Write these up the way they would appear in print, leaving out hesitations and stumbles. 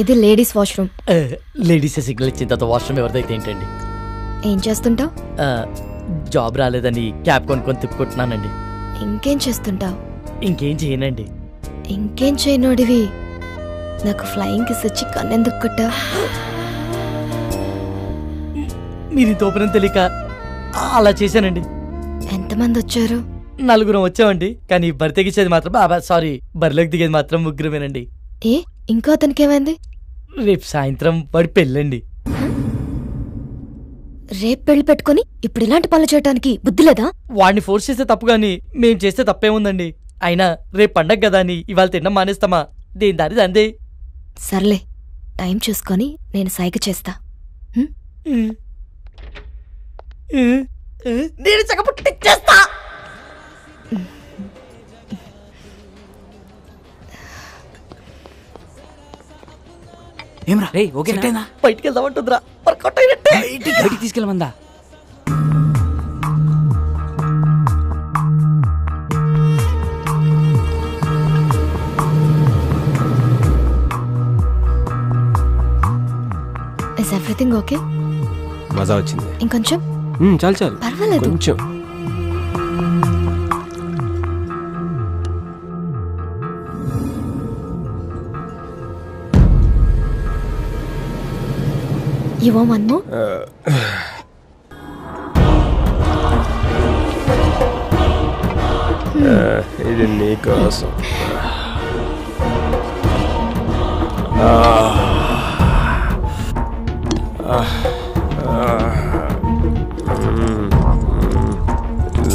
ఇది ladies washroom. Ladies signal ఇచ్చిన తర్వాత వాష్రూమ్ ఎవరిదైతే ఏంటండి? ఏం చేస్తుంటావు? జాబ్ రాలేదని క్యాబ్ కొనుక్కొని తిప్పుకుంటున్నానండి. ఇంకేం చేస్తుంటావు? ఇంకేం చేయనండి. ఇంకేం చేయనోడివి నాకు ఫ్లయింగ్ కిస్ వచ్చి కన్నెందుకు కొట్టా? మీరు తోపనం తెలియక అలా చేశానండి. ఎంతమంది వచ్చారు? 4 వచ్చామండి. కానీ బరి తెగించేది మాత్రం సారీ బరిలోకి దిగేది మాత్రం 3 ఏ ఇంకో అతనికి ఏమైంది? రేపు సాయంత్రం వాడి పెళ్ళండి. రేపు పెళ్లి పెట్టుకుని ఇప్పుడు ఇలాంటి పనులు చేయడానికి బుద్ధి లేదా? వాడిని ఫోర్స్ చేస్తే తప్పు గాని మేం చేస్తే తప్పేముందండి? అయినా రేపు పండగ కదా అని ఇవాళ తినడం మానేస్తామా? దేని దారి అందే. సర్లే, టైం చూసుకొని నేను సైగ చేస్తా. నేను చక్కపుట్టిచ్చేస్తా. ఏమరా రే ఓకేనా? బయటికి వెళ్దామంటుందిరా. వర్కౌట్ అయినట్టే. బయటికి తీసుకెళ్ళమందా? Is everything okay? మజా వచ్చింది. ఇంకొంచెం? చాలు చాలు, పర్వాలేదు. కొంచెం. You want one more? ఇది నీ కోసం.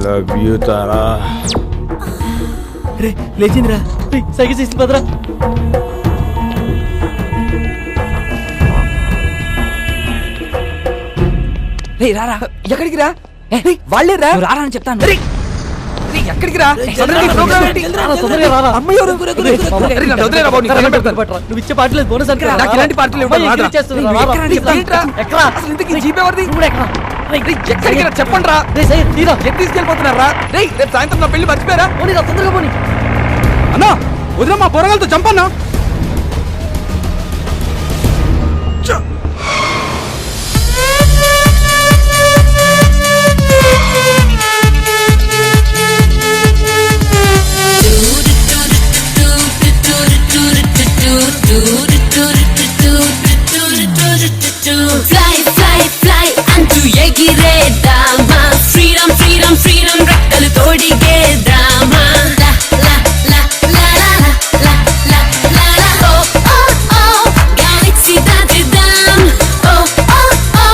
Love you Tara. రే లేచిందిరా. సైకిల్ చేసింది పదరా. రే రారా. ఎక్కడికి రా? వాళ్ళే రా. రారా అని చెప్తాను. ఎక్కడికి రా? నువ్వు ఇచ్చే పార్టీలేదు బోనస్ అంటే ఇలాంటి పార్టీలు చెప్పండి రా. తీసుకెళ్ళిపోతున్నారా? రేపు సాయంత్రం నా పెళ్లి మర్చిపోయారా? తొందరగా పోనీ. అన్నా వదిన మా పొరగాలతో చంపన్నా. Fly, fly, fly అంటూ ఎగిరేద్దామా, ఫ్రీడమ్ ఫ్రీడమ్ ఫ్రీడమ్ రెక్కలు తోడిగేద్దామా. లా లా లా లా లా లా లా లా ఓ ఓ ఓ గెలాక్సీ దాటిద్దాం. ఓ ఓ ఓ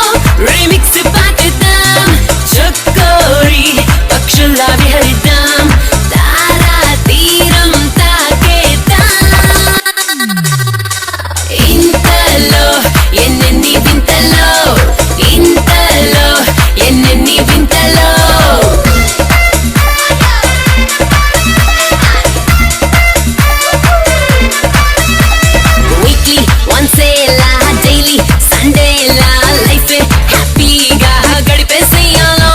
రీమిక్స్ పాటిద్దాం. చక్కోరి పక్షుల్లా విహరిద్దాం. తారా తీరం తాకేద్దాం. ఇంతలో ఎన్నెన్ని వింతలో, ఇంతలో ఎన్నెన్ని వింతలో. వీక్లీ వన్సేలా, డైలీ సండేలా లైఫ్ హ్యాపీగా గడిపేసేయాలో.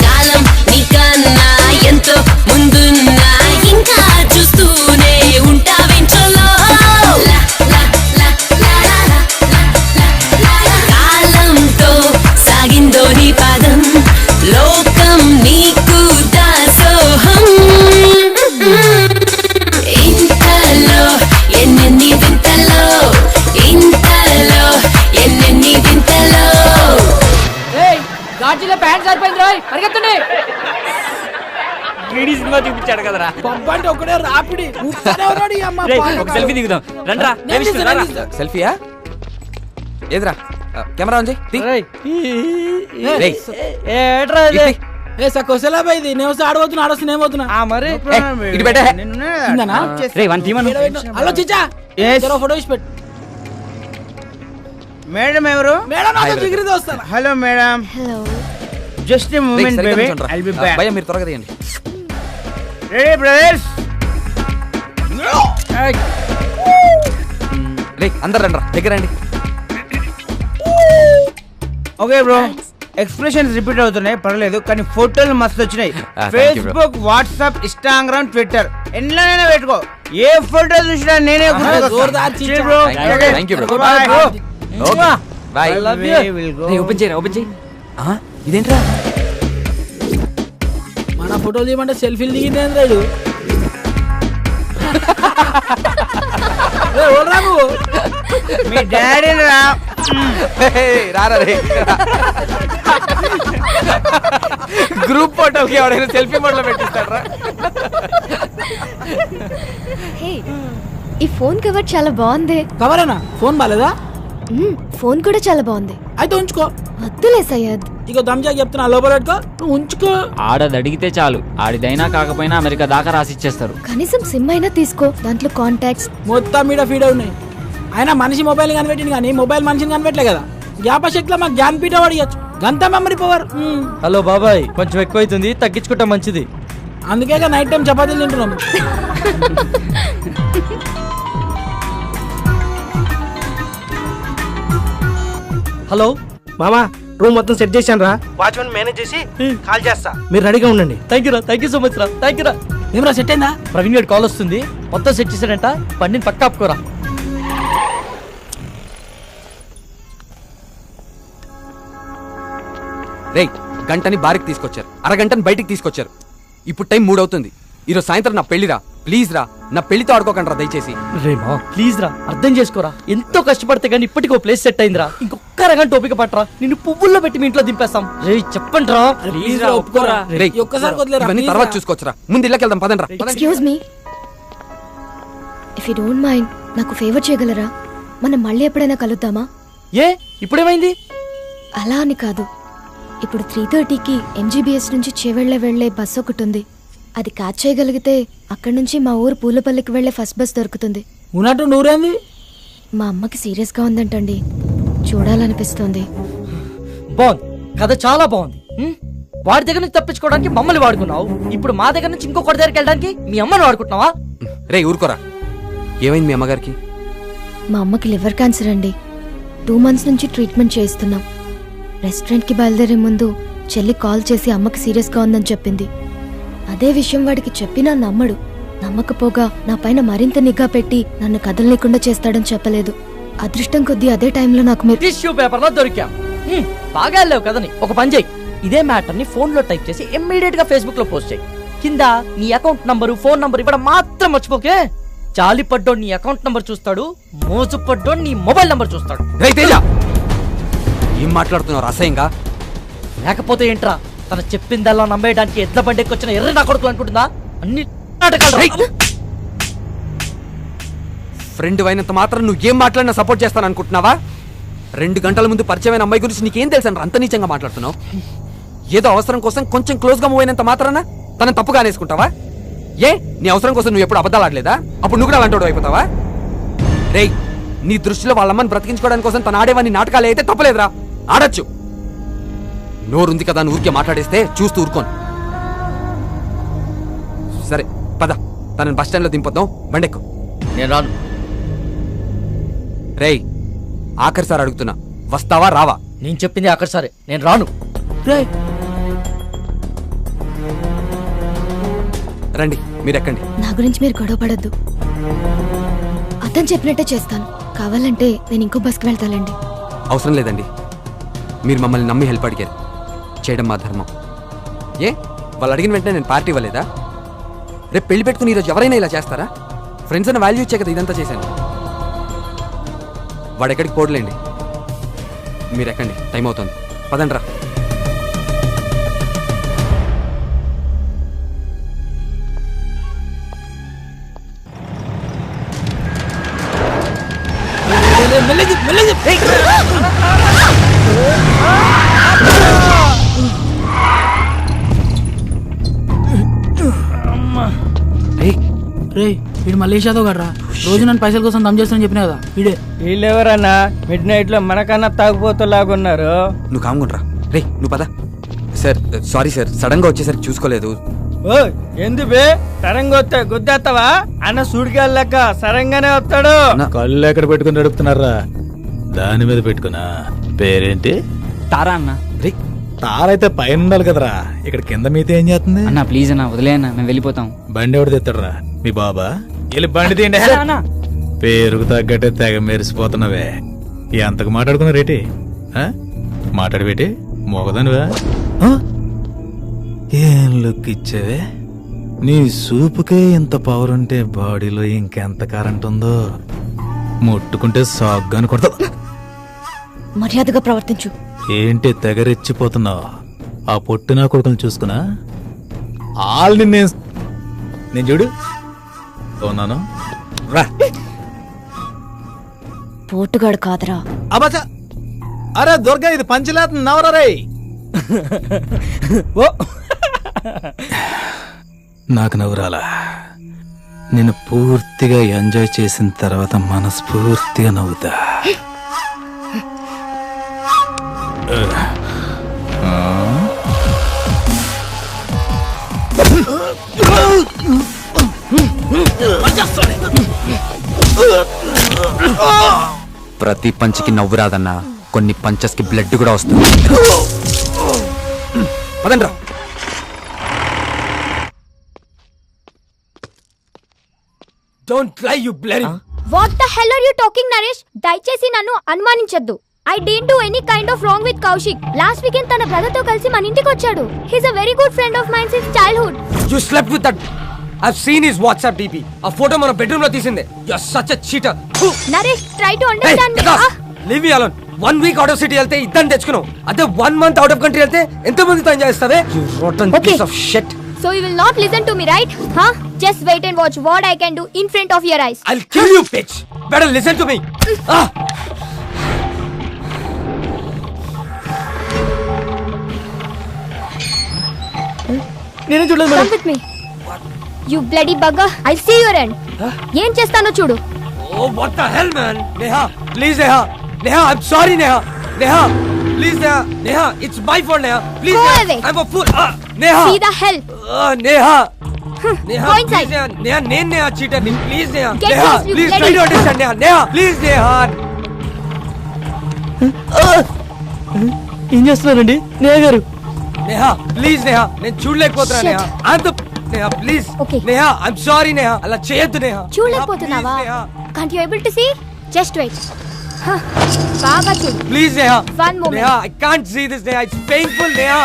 కాలం నీకన్నా ఎంతో ముందున్నా ఇంకా చూస్తూనే ఉంటావేంచలో. కాలంతో సాగిందో నీ పాదం, లోకం నీకు దాసోహం. ఇంతలో ఎన్నెన్ని వింతలో, ఇంతలో ఎన్నెన్ని వింతలో. గాజులో ప్యాంట్ సరిపోయింది రోయ్, పరిగెత్తండి. సినిమా చూపించాడు కదరా. పంపండి ఒకడే రాపిడి. ఒక సెల్ఫీ దిగుదాం రండ్రా. సెల్ఫీయా? ఏదిరా కెమెరా ఆన్ చేయి. ఆడబోతున్నా ఆడొస్తున్నా ఏమవుతున్నా మరి ఇటు పెట్టే. హలో చిచ్చా, ఫోటో ఇచ్చి పెట్టు. మేడం ఎవరు? మేడం డిగ్రీతో వస్తాను. Hello madam. Hello. Just a moment baby, I'll be back. భయ్యా మీరు త్వరగా తీయండి. Ready brothers? రే అందరు రండ్రా దగ్గర రండి. ఓకే బ్రో, ఎక్స్ప్రెషన్స్ రిపీట్ అవుతున్నాయి పర్లేదు, కానీ ఫోటోలు మస్తు వచ్చినాయి. Thank you, bro. Facebook, WhatsApp, Instagram, Twitter ఎన్నైనా పెట్టుకో. ఏ ఫోటో చూసినా నేనే జోర్దార్ చీచా. Thank you bro. Bye. I love you. Open చేయరా, ఓపెన్ చేయి. ఇదేంట్రా? మన ఫోటోలు తీయమంటే సెల్ఫీలు దిగింది రాడు. మీ డాడీ రా. రారా రే. గ్రూప్ ఫోటోకి ఎవరైనా సెల్ఫీ మోడ్లో పెట్టిస్తారా? హే, ఈ ఫోన్ కవర్ చాలా బాగుంది. కవరేనా? ఫోన్ బాలేదా? ఫోన్ కూడా చాలా బాగుంది. అయితే ఉంచుకో. వద్దులే సయ్యద్. ఇక దమ్జా చెప్తున్నా, లోపల పెట్టుకో, నువ్వు ఉంచుకో. ఆడది అడిగితే చాలు, ఆడిదైనా కాకపోయినా అమెరికా దాకా రాసిచ్చేస్తారు. కనీసం సిమ్ అయినా తీసుకో, దాంట్లో కాంటాక్ట్స్. మొత్తం మీద ఫీడ్ ఉన్నాయి. అయినా మనిషి మొబైల్ కనిపెట్టింది కానీ మొబైల్ మనిషిని కనిపెట్టలే కదా. జ్ఞాపశక్తిలో మాకు జ్ఞానపీఠ అడిగచ్చు. గంత మెమరీ పవర్. హలో బాబాయ్, కొంచెం ఎక్కువ అవుతుంది, తగ్గించుకుంటా మంచిది. అందుకే నైట్ టైం చపాతీలు తింటున్నాం. హలో మామా, రూమ్ మొత్తం సెట్ చేశాను రా. వాచ్మెన్ మేనేజ్ చేసి కాల్ చేస్తా, మీరు రెడీగా ఉండండి. థ్యాంక్ యూ రా, థ్యాంక్ యూ సో మచ్ రా, థ్యాంక్ యూ రా. ఏమరా సెట్ అయిందా? ప్రవీణ్ గారి కాల్ వస్తుంది, మొత్తం సెట్ చేశాడంట. బండిని పక్క ఆపుకోరా. రేయ్, గంటని బారికి తీసుకొచ్చారు, అరగంటని బయటికి తీసుకొచ్చారు. ఇప్పుడు టైం 3 అవుతుంది. ఈరోజు సాయంత్రం నా పెళ్లిరా, ప్లీజ్ రా. నా పెళ్లితో ఆడుకోకండి రా దయచేసి. రేమా ప్లీజ్ రా, అర్థం చేసుకోరా. ఎంతో కష్టపడితే కానీ ఇప్పటికీ ఓ ప్లేస్ సెట్ అయిందిరా. ఇంకొక అరగంట ఓపిక పట్టరా, నిన్ను పువ్వుల్లో పెట్టి మీ ఇంట్లో దింపేస్తాం. రే చెప్పండి రా. ప్లీజ్ రా, ఒప్పుకోరా. రేయ్, ఒక్కసారి వదిలేరా, ఇవన్నీ please తర్వాత రా. చూసుకోవచ్చురా. ముందు ఇళ్ళకి వెళ్దాం, పదండి రా. Excuse me, if you don't mind నాకు ఫేవర్ చేయగలరా? మనం మళ్ళీ ఎప్పుడైనా కలుద్దామా? ఏ ఇప్పుడేమైంది? అలా అని కాదు, ఇప్పుడు 3:30కి MGBS నుంచి చేవెళ్ళ వెళ్లే బస్ ఒకటి ఉంది. అది క్యాచ్ చేయగలిగితే అక్కడి నుంచి మా ఊరు పూలపల్లికి వెళ్లే ఫస్ట్ బస్ దొరుకుతుంది. ఉన్నట్టు నూరేంది? మా అమ్మకి సీరియస్ గా ఉందంటండి, చూడాలనిపిస్తుంది. బాగుంది, కథ చాలా బాగుంది. వాడి దగ్గర నుంచి తప్పించుకోవడానికి మమ్మల్ని వాడుకున్నావు, ఇప్పుడు మా దగ్గర నుంచి ఇంకొకటి దగ్గరికి వెళ్ళడానికి మీ అమ్మని వాడుకుంటున్నావా? రేయ్ ఊరుకోరా. ఏమైంది మీ అమ్మగారికి? మా అమ్మకి లివర్ క్యాన్సర్ అండి. 2 months నుంచి ట్రీట్మెంట్ చేయిస్తున్నాం. రెస్టారెంట్కి బయలుదేరే ముందు చెల్లి కాల్ చేసి అమ్మకి సీరియస్గా ఉందని చెప్పింది. అదే విషయం వాడికి చెప్పినా నమ్మడు. నమ్మకపోగా నా పైన మరింత నిఘా పెట్టి నన్ను కదలనీయకుండా చేస్తాడని చెప్పలేదు. అదృష్టం కొద్దీ అదే టైంలో నాకు మీరు టిష్యూ పేపర్ లో దొరికాం. బాగా వెళ్ళావు కదని. ఒక పని చేయి, ఇదే మ్యాటర్ ని ఫోన్ లో టైప్ చేసి ఇమ్మీడియట్ గా ఫేస్బుక్ లో పోస్ట్ చేయి. కింద నీ అకౌంట్ నంబరు, ఫోన్ నంబర్ ఇవ్వడం మాత్రం మర్చిపోకే. జాలి పడ్డోడు నీ అకౌంట్ నంబర్ చూస్తాడు, మోజు పడ్డోడు నీ మొబైల్ నంబర్ చూస్తాడు. రేయ్ తేజ, ఏం మాట్లాడుతున్నావు అసహ్యంగా? లేకపోతే ఏంట్రా, తన చెప్పిందల్లా నమ్మేయడానికి ఎడ్ల బండికి వచ్చిన ఎర్ర నా కొడుకు అనుకుంటుందా? అన్ని నాటకాలు. ఫ్రెండ్ అయినంత మాత్రం నువ్వు ఏం మాట్లాడినా సపోర్ట్ చేస్తాను అనుకుంటున్నావా? 2 గంటల ముందు పరిచయమైన అమ్మాయి గురించి నీకేం తెలుసు అంత నీచంగా మాట్లాడుతున్నావు? ఏదో అవసరం కోసం కొంచెం క్లోజ్ గా మూవ్ అయినంత మాత్రాన తనని తప్పుగా అనేసుకుంటావా? ఏ నీ అవసరం కోసం నువ్వు ఎప్పుడు అబద్ధాలు ఆడలేదా? అప్పుడు నువ్వు కూడా అలాంటి అయిపోతావా? రేయ్, నీ దృష్టిలో వాళ్ళ అమ్మని బ్రతికించుకోవడానికి కోసం తన ఆడేవాన్ని నాటకాలు అయితే తప్పలేదురా, ఆడొచ్చు. నోరుంది కదా అని ఊరికే మాట్లాడేస్తే చూస్తూ ఊరుకోను. సరే పద, తనని బస్ స్టాండ్ లో దింపొద్దాం, బండెక్కు. నేను రాను. రేయ్, ఆఖరిసారి అడుగుతున్నా, వస్తావా రావా? నేను చెప్పింది అక్కడ సరే, నేను రాను. రండి, మీరు ఎక్కండి. నా గురించి మీరు గొడవ పడద్దు. అతను చెప్పినట్టే చేస్తాను. కావాలంటే నేను ఇంకో బస్కి వెళ్తానండి. అవసరం లేదండి, మీరు మమ్మల్ని నమ్మి హెల్ప్ అడిగారు, చేయడం మా ధర్మం. ఏ వాళ్ళు అడిగిన వెంటనే నేను పార్టీ ఇవ్వలేదా? రేపు పెళ్లి పెట్టుకుని ఈరోజు ఎవరైనా ఇలా చేస్తారా? ఫ్రెండ్స్ అని వాల్యూ ఇచ్చే కదా ఇదంతా చేశాను. వాడు ఎక్కడికి పోడలేండి, మీరు ఎక్కండి, టైం అవుతుంది, పదండ్రా. వీడు మలేషియాతో కదరా, రోజు నన్ను పైసల కోసం దమ్ చేస్తానని చెప్పినా కదా వీడే. వీళ్ళెవరన్నా మిడ్ నైట్ లో మనకన్నా తాగుపోతలాగున్నారు. నువ్వు కామ్గుండ్రా. రే నువ్వు పద. సార్ సారీ సార్, సడన్ గా వచ్చేసరికి చూసుకోలేదు. ఓ ఎందుబే సరంగా వస్తే గుద్దేస్తావా? అన్న సుడికెళ్ళక సరంగానే వస్తాడు. కళ్ళు ఎక్కడ పెట్టుకుని నడుపుతున్నారా? దాని మీద పెట్టుకున్నా. పేరేంటి? తారా అన్న. రే తారైతే పైన ఉండాలి కదరా, ఇక్కడ కింద మీతో ఏం చేస్తుంది? అన్న ప్లీజ్ అన్న వదిలే అన్న, మేము వెళ్ళిపోతాం. బండి ఎవడు తెస్తాడరా? మీ బాబా? వెళ్ళి బండి తీయండి. పేరుకు తగ్గట్టే తెగ మెరిసిపోతున్నావే. ఎంతకు మాట్లాడుకున్నా రేటి? మాట్లాడబెట్టి మోగదానివా? ఏం లుక్ ఇచ్చావే? నీ సూపుకే ఇంత పవర్ ఉంటే బాడీలో ఇంకెంత కరెంట్ ఉందో. ముట్టుకుంటే సాగ్గాని కొడతా. మర్యాదగా ప్రవర్తించు. ఏంటి తెగరెచ్చిపోతున్నావు? ఆ పొట్టినా కొడుకుని చూసుకున్నా ఆల్ని నేను చూడు ఉన్నాను. రా పోటుగాడు కాదరా. అబ్బా, అరే దుర్గా, ఇది పంచలేత నవరా రే. నాకు నవ్వురాలా? నేను పూర్తిగా ఎంజాయ్ చేసిన తర్వాత మనస్ఫూర్తిగా నవ్వుతా. ప్రతి పంచికి నవ్వు రాదన్నా, కొన్ని పంచెస్ కి బ్లడ్ కూడా వస్తుంది. పదండ్రా. Don't lie, you bloody. What the hell are you talking, Naresh? దయచేసి నన్ను అనుమానించొద్దు. I didn't do any kind of wrong with Kaushik. Last weekend తన బ్రదర్ తో కలిసి మన ఇంటికి వచ్చాడు. He's a very good friend of mine since childhood. You slept with that. I've seen his WhatsApp DP. ఆ photo మన bedroom లో తీసిందే. You're such a cheater. Naresh, try to understand me. Leave me alone. 1 week out of city వెళ్తే ఇద్దరిని తెచ్చుకున్నావు. అదే 1 month out of country వెళ్తే ఎంత మందితో ఎంజాయ్ చేస్తావే? You rotten piece of shit. So you will not listen to me, right? Huh? Just wait and watch what I can do in front of your eyes. I'll kill you, bitch. Better listen to me. నేను చూడలేదు Come with me. You bloody bugger. I'll see your end. ఏం చేస్తానో చూడు. Oh, what the hell, man? Neha, please, Neha. Neha, I'm sorry, Neha. Neha, please, Neha. Neha, it's my fault, Neha. Please, Go Neha. away. I'm a fool. Neha. See the hell. Neha. Neha, Go inside. please, Neha. Neha, నేను Neha cheater ni. Please, Neha. Get Neha, lost, you please bloody- try to understand, Neha. Neha, please, Neha. ఏం చేస్తున్నారండి నేహ గారు? Neha, please, Neha. నేను చూడలేకపోతున్నా, Neha. I'm the Neha, please. Okay. Neha, I'm sorry, Neha. అలా చేయొద్దు, Neha. చూడలేకపోతున్నావా? Neha, please, Neha. Can't you able to see? Just wait. బాగా చూడు. Please, Neha. One moment. Neha, I can't see this, Neha. It's painful, Neha.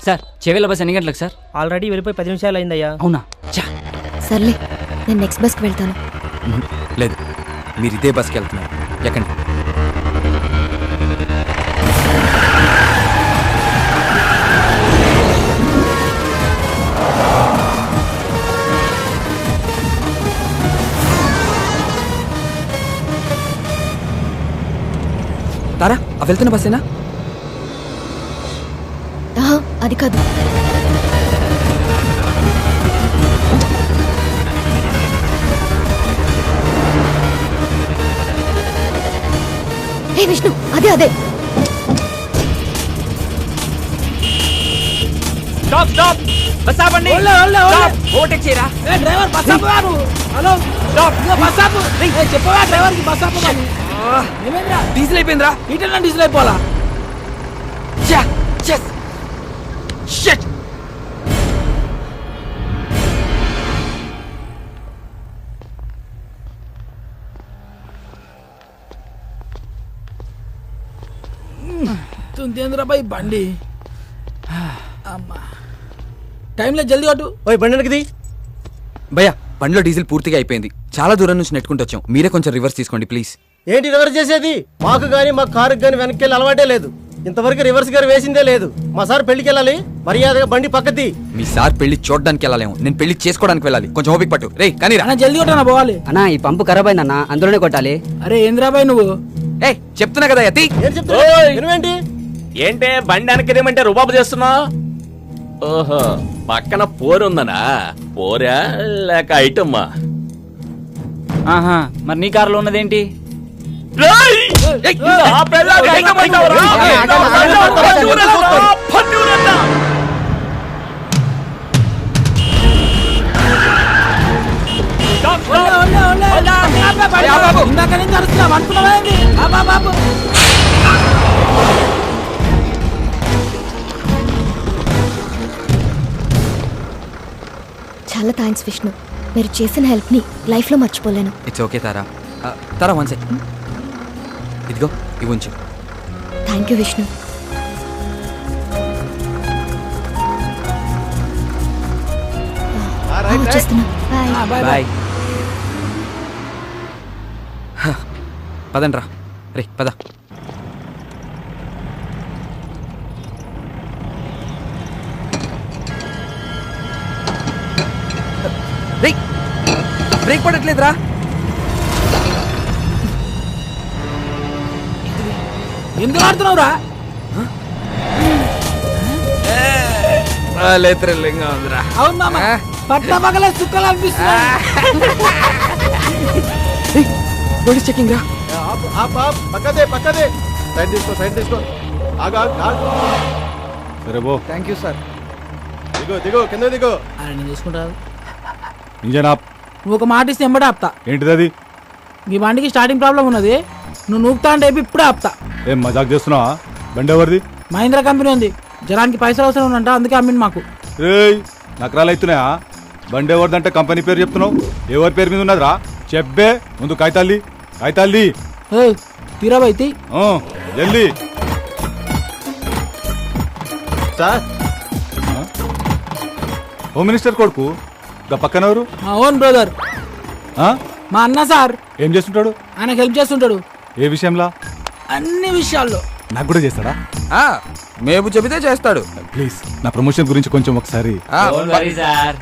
Sir Chevella bus ఎన్ని గంటలకు sir? Already వెళ్ళిపోయి 10 నిమిషాలు అయిందయ్యా. అవునా? సర్లే, నేను నెక్స్ట్ బస్కి వెళ్తాను. లేదు, మీరు ఇదే బస్కి వెళ్తున్నారు. ఎక్కండి. తారా, ఆ వెళ్తున్న బస్సేనా? అది కాదు. హే విష్ణు, అదే అదే. స్టాప్ స్టాప్, బస్ ఆపండి. ఓవర్టేక్ చేయరా? డ్రైవర్ బస్ ఆపు. Hello stop. బస్ ఆపు. చెప్పవా డ్రైవర్ కి బస్ ఆపు. ఏమైందిరా? డీజిల్ అయిపోయిందిరా. ఇటన్నా డీజిల్ అయిపోవాలా? షిట్. తుందేంద్రా బాయ్ బండి. అమ్మా, టైంలో జల్దీ కొట్టు. ఓయ్ బండి వెనక్కి తీ. భయ్యా, బండిలో డీజిల్ పూర్తిగా అయిపోయింది. చాలా దూరం నుంచి నెట్టుకుంటూ వచ్చాం. మీరే కొంచెం రివర్స్ తీసుకోండి ప్లీజ్. ఏంటి రివర్స్ చేసేది? మాకు గానీ మా కారుకి గానీ వెనక్కి వెళ్ళి అలవాటే లేదు. ఇంతవరకు రివర్స్ గారు వేసిందే లేదు. మా సార్ పెళ్లికి వెళ్ళాలి, మర్యాదగా బండి పక్కది. మీ సార్ పెళ్లి చూడడానికి వెళ్ళాలేము, నేను పెళ్లి చేసుకోవడానికి వెళ్ళాలి. కొంచెం ఓపిక పట్టు. రే కానీ అన్న జల్దీ కొట్టనా పోవాలి. అన్నా ఈ పంపు ఖరాబ్ అయిందన్నా, అందులోనే కొట్టాలి. అరే ఏంద్రా బాయ్ నువ్వు? ఏ చెప్తున్నా కదా యతి. ఏం చెప్తా? వినవేంటి? ఏంటే బండి వెనక్కిదేమంటే రుబాబు చేస్తున్నా? ఓహో, పక్కన పోరుందనా? పోరా లేక ఐటమ్మా? ఆహా, మరి నీ కారులో ఉన్నదేంటి? ఇందాక నుంచి చాలా థ్యాంక్స్ విష్ణు. మీరు చేసిన హెల్ప్ని లైఫ్లో మర్చిపోలేను. It's okay Tara. Tara one second, ఇదిగో ఇవి ఉంచు. Thank you Vishnu. వచ్చేస్తున్నా. బాయ్. బాయ్. పదండ్రా రే పద. బ్రేక్ పడట్లేదురా. ఎందుకు ఆడుతున్నావురా? థ్రిల్లింగ్ ఉందిరా. అవును మామ, పట్ట పగల సుక్కలు అనిపిస్తున్నా. పోలీస్ చెకింగ్ రా. పక్కదే పక్కదే. సైడ్ తీసుకో సైడ్ తీసుకో. సరే బో. Thank you sir. దిగో దిగో కింద దిగో. అరే నేను చూసుకుంటాను. Engine off. నువ్వు ఒక మాట ఇస్తే ఎంబడే ఆపుతా. ఏంటిది అది? ఈ బండికి స్టార్టింగ్ ప్రాబ్లం ఉన్నది. నువ్వు నూపుతా అంటే ఇప్పుడే ఆపుతా. ఏం మజాక్ చేస్తున్నావా? బండి ఎవరిది? మహీంద్రా కంపెనీ ఉంది. జనానికి పైసలు అవసరం ఉందంట, అందుకే అమ్మింది మాకు. రేయ్ నకరాలు అవుతున్నాయా? బండి ఎవరిదంటే కంపెనీ పేరు చెప్తున్నావు? ఎవరి పేరు మీద ఉన్నదిరా? చెప్పే ముందు కాగితాల్ది. కాగితాల్ది తీరాబైతి జల్దీ. సార్ హోమ్ మినిస్టర్ కొడుకు గా పక్కన ఎవరు? మా ఓన్ బ్రదర్, మా అన్న సార్. ఏం చేస్తుంటాడు? ఆయనకు హెల్ప్ చేస్తుంటాడు. ఏ విషయంలో? అన్ని విషయాల్లో. నాకు కూడా చేస్తాడా? మేబు చెబితే చేస్తాడు. ప్లీజ్ నా ప్రమోషన్ గురించి కొంచెం ఒకసారి. సార్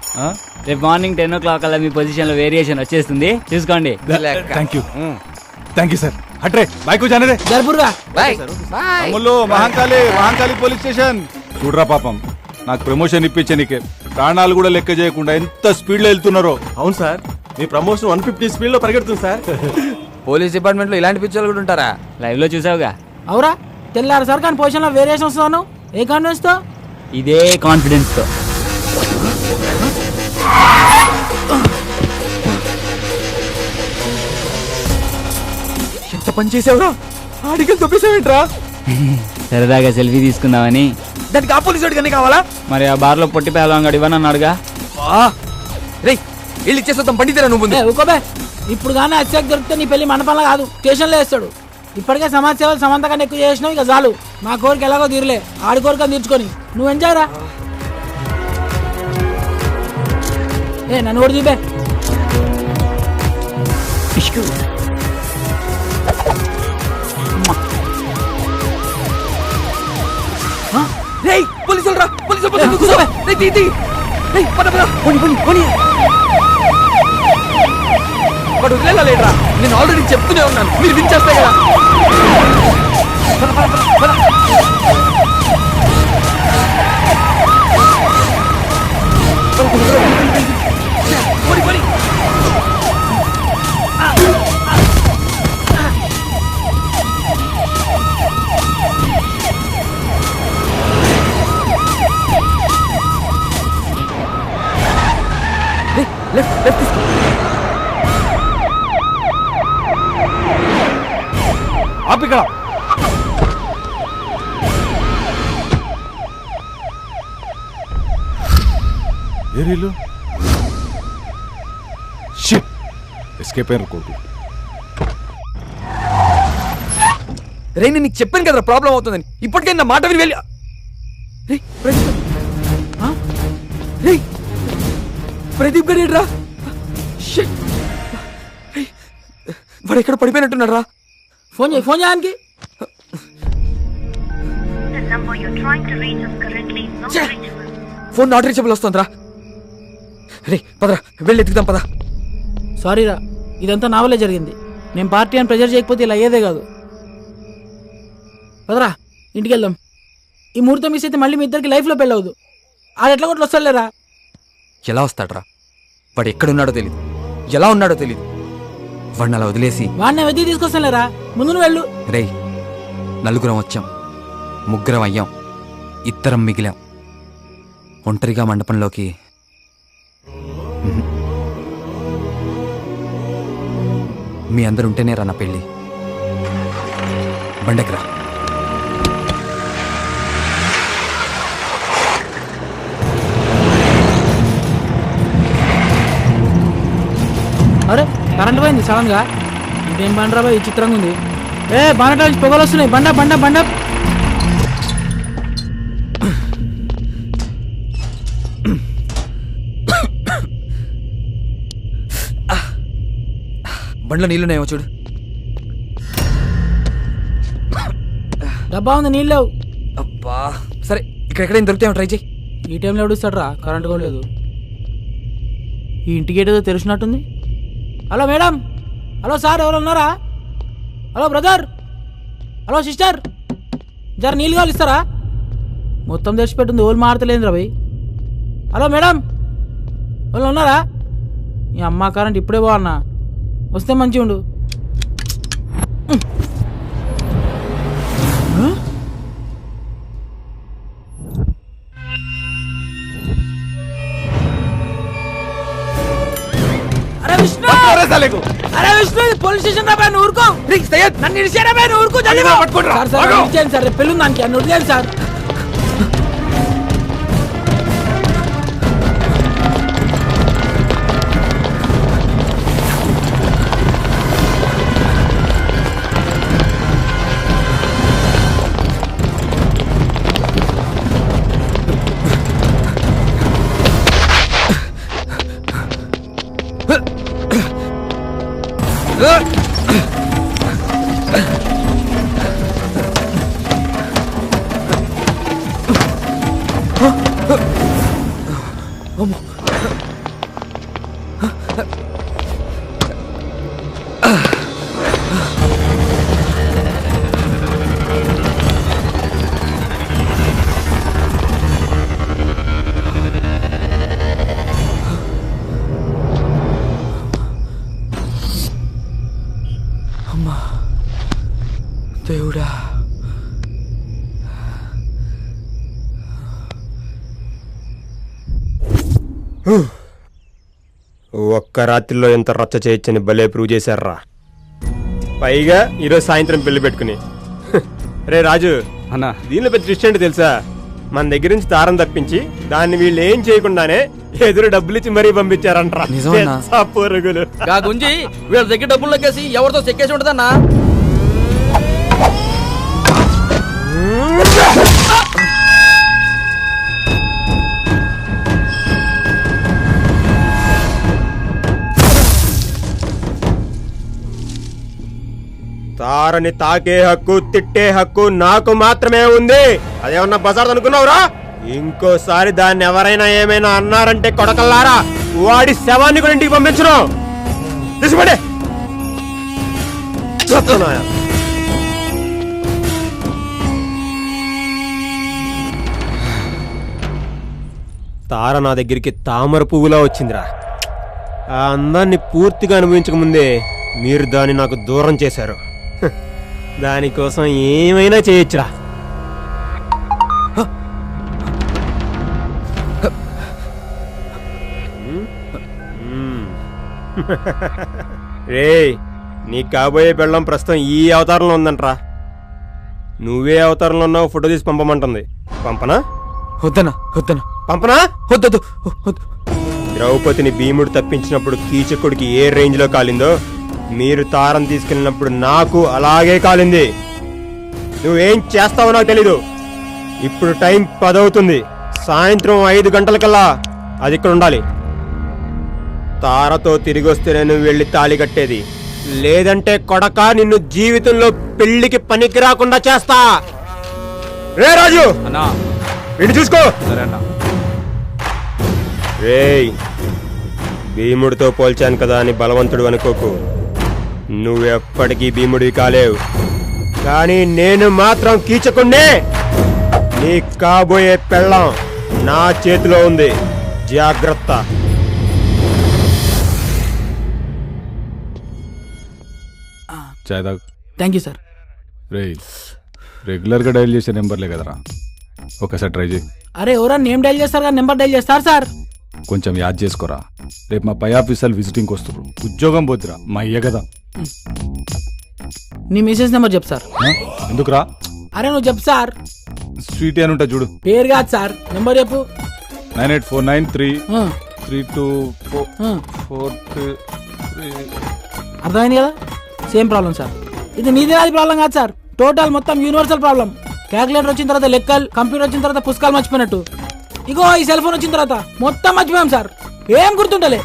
రేపు మార్నింగ్ 10 o'clock అలా మీ పొజిషన్ లో వేరియేషన్ వచ్చేస్తుంది, చూసుకోండి. Thank you sir. అట్రే బైక్ జానరే జరుపురుగా. Ammulu Mahankali police station. చూడరా పాపం, నాకు ప్రమోషన్ ఇప్పించనీకే ప్రాణాలు కూడా లెక్క చేయకుండా ఎంత స్పీడ్ లో వెళ్తున్నారో. అవును సార్, మీ ప్రమోషన్ 150 స్పీడ్ లో పరిగెడుతుంది సార్. పోలీస్ డిపార్ట్మెంట్ లో ఇలాంటి పిక్చర్లు కూడా ఉంటారా? లైవ్ లో చూసావుగా. అవురా, తెల్లారు సార్ కానీ పొజిషన్ లో వేరియేషన్ వస్తున్నాను. ఏ కాన్ఫిడెన్స్ తో? ఇదే కాన్ఫిడెన్స్ తో. ఎంత పని చేసావురా? ఆడికి తొప్పేసావేంట్రా? సరదాగా సెల్ఫీ తీసుకుందామని. దానికి ఆ పోలీసు వాడికి కావాలా? మరి ఆ బార్ లో పొట్టి పేలవాడు ఇవ్వనన్నాడుగా. రే వెళ్ళి ఇచ్చేస్తాం, బండి తీరా నువ్వు. ఊకోబే, ఇప్పుడు కానీ అత్యాక్ దొరికితే నీ పెళ్లి మండపంలో కాదు స్టేషన్లో వేస్తాడు. ఇప్పటికే సమాజ సేవలు సమంత కన్నా ఎక్కువ చేసినావు, ఇక చాలు. మా కోరిక ఎలాగో తీరలే, ఆడి కోరిక తీర్చుకొని నువ్వు ఎంజాయ్ రా. నన్ను కూడా చూపే. పోలీసులు రా, పోలీసులు వాడు వదిలేలేట్రా. నేను ఆల్రెడీ చెప్తూనే ఉన్నాను, మీరు వినిచేస్తే కదా. లెఫ్ట్ తీసుకో. ఆపిక్కడ ఏరీలు ఎస్కేప్ అయ్యారు కొడుకు. రే నేను నీకు చెప్పాను కదా ప్రాబ్లం అవుతుందని. ఇప్పటికే నా మాట విని వెళ్ళి. ప్రదీప్ గడి రా. వాడు ఎక్కడ పడిపోయినట్టున్నాడు రా. ఫోన్ చేయి, ఫోన్ చేయడానికి. ఫోన్ నాట్ రీచబుల్ వస్తుందిరా. రే పదరా, వెళ్ళి ఎత్తుకుదాం పద. సారీ రా, ఇదంతా నా వల్లే జరిగింది. నేను పార్టీ అని ప్రెజర్ చేయకపోతే ఇలా అయ్యేదే కాదు. పదరా ఇంటికి వెళ్దాం. ఈ ముహూర్తం మిస్ అయితే మళ్ళీ మీ ఇద్దరికి లైఫ్లో పెళ్ళవద్దు. ఆడు ఎట్లా కొట్లు వస్తాడులేరా. ఎలా వస్తాడ్రా? వాడు ఎక్కడున్నాడో తెలీదు, ఎలా ఉన్నాడో తెలీదు. వాడిని అలా వదిలేసి వాడిని వెతికి తీసుకొస్తానులేరా. ముందు నువ్వు వెళ్ళు. రే నలుగురం వచ్చాం, ముగ్గురం అయ్యాం, ఇద్దరం మిగిలాం. ఒంటరిగా మండపంలోకి మీ అందరు ఉంటేనే రా నా పెళ్ళి. బండెక్కరా. కరెంట్ పోయింది సడన్ గా. ఇదేం బండ్రా బాయ్ విచిత్రంగా ఉంది. బానట నుంచి పొగలు వస్తున్నాయి. బండ బండ బండ. బండ్లో నీళ్ళున్నాయేమో చూడు. డబ్బా ఉంది, నీళ్ళు లేవు. అబ్బా సరే, ఇక్కడెక్కడైనా దొరుకుతాయేమో ట్రై చేయి. ఈ టైంలో ఎవడుస్తాడు రా, కరెంట్ కూడా లేదు. ఈ ఇంటికి ఏదో తెలిసినట్టుంది. హలో మేడం, హలో సార్, ఎవరు ఉన్నారా? హలో బ్రదర్, హలో సిస్టర్, జర నీళ్ళు కావాలి ఇస్తారా? మొత్తం తెచ్చిపెట్టింది, ఓళ్ళు మారతలేదు రా భయ్. హలో మేడం, వాళ్ళు ఉన్నారా? ఈ అమ్మ కరెంట్ ఇప్పుడే బాగున్నా, వస్తే మంచిగా ఉండు. అరే విష్ణు, అరే విష్ణు, పోలీస్ స్టేషన్ రా బాయ్, ఊరుకో. నన్ను ఇడిచారా బాయ్, ఊరుకో. సార్ పెళ్ళి దానికి అన్ను వదిలేను సార్. దేవుడా, ఒక్క రాత్రిలో ఎంత రచ్చ చేయొచ్చని భలే ప్రూవ్ చేశారా. పైగా ఈరోజు సాయంత్రం పెళ్లి పెట్టుకుని. రే రాజు అన్నా, దీనిలో పెద్ద ట్విస్ట్ ఏంటి తెలుసా? మన దగ్గర నుంచి దారం తప్పించి దాన్ని వీళ్ళు ఏం చేయకుండానే ఎదురు డబ్బులు ఇచ్చి మరీ పంపించారంటారా. పొరుగులు గుంజి వీళ్ళ దగ్గర డబ్బులు లెక్కేసి ఎవరితో చెక్కేసి ఉంటదన్నా. తారని తాకే హక్కు, తిట్టే హక్కు నాకు మాత్రమే ఉంది. అదేమన్నా బజార్ అనుకున్నావురా? ఇంకోసారి దాన్ని ఎవరైనా ఏమైనా అన్నారంటే కొడకల్లారా, వాడి శవాన్ని కూడా ఇంటికి పంపించను. తీసుకోండి. తార నా దగ్గరికి తామర పువ్వులా వచ్చిందిరా. ఆ అందాన్ని పూర్తిగా అనుభవించక ముందే మీరు దాన్ని నాకు దూరం చేశారు. దానికోసం ఏమైనా చేయొచ్చురా. రేయ్, నీ కాబోయే పెళ్ళం ప్రస్తుతం ఈ అవతారంలో ఉందంట్రా. నువ్వే అవతారంలో ఉన్నావు, ఫోటో తీసి పంపమంటుంది. పంపనా? వద్దనా వద్దనా. పంపనా? వద్దొద్దు. ద్రౌపదిని భీముడు తప్పించినప్పుడు కీచకుడికి ఏ రేంజ్ లో కాలిందో, మీరు తారం తీసుకెళ్ళినప్పుడు నాకు అలాగే కాలింది. నువ్వేం చేస్తావో నాకు తెలీదు. ఇప్పుడు టైం 10 అవుతుంది. సాయంత్రం 5 గంటలకల్లా అది ఇక్కడ ఉండాలి. తారతో తిరిగి వస్తేనే నువ్వు వెళ్ళి తాళి కట్టేది. లేదంటే కొడక నిన్ను జీవితంలో పెళ్లికి పనికి రాకుండా చేస్తా. రే రాజు అన్నా, ఇటు చూసుకో. సరే అన్నా. రేయ్, భీముడితో పోల్చాను కదా అని బలవంతుడు అనుకోకు. నువ్వెప్పటికీ భీముడివి కాలేవు. కానీ నేను మాత్రం కీచకుండే. నీ కాబోయే పెళ్ళం నా చేతిలో ఉంది, జాగ్రత్త. Thank you sir. రేయ్, రెగ్యులర్గా డైల్ చేసే నెంబర్లే కదరా, ఒకసారి ట్రై చేయి. అరే ఎవరా నేమ్ డైల్ చేస్తారు కదా, నెంబర్ డైల్ చేస్తారు సార్. కొంచెం యాద్ చేసుకోరా. రేపు మా పై ఆఫీసర్లు విజిటింగ్కి వస్తారు. ఉద్యోగం పోతురా, మా అయ్య కదా. నీ మిసెస్ నెంబర్ చెప్పు సార్. ఎందుకురా? అరే నువ్వు చెప్పు సార్. స్వీట్ అని ఉంటా చూడు. పేరు కాదు సార్, నెంబర్ చెప్పు. 9849332443. అర్థమైంది కదా? Same problem sir. ఇది నీదే అది ప్రాబ్లం కాదు సార్, టోటల్ మొత్తం యూనివర్సల్ ప్రాబ్లం. క్యాలిక్యులేటర్ వచ్చిన తర్వాత లెక్కలు, కంప్యూటర్ వచ్చిన తర్వాత పుస్తకాలు మర్చిపోయినట్టు, ఇగో ఈ సెల్ ఫోన్ వచ్చిన తర్వాత మొత్తం మర్చిపోయాం సార్. ఏం గుర్తుంటలే.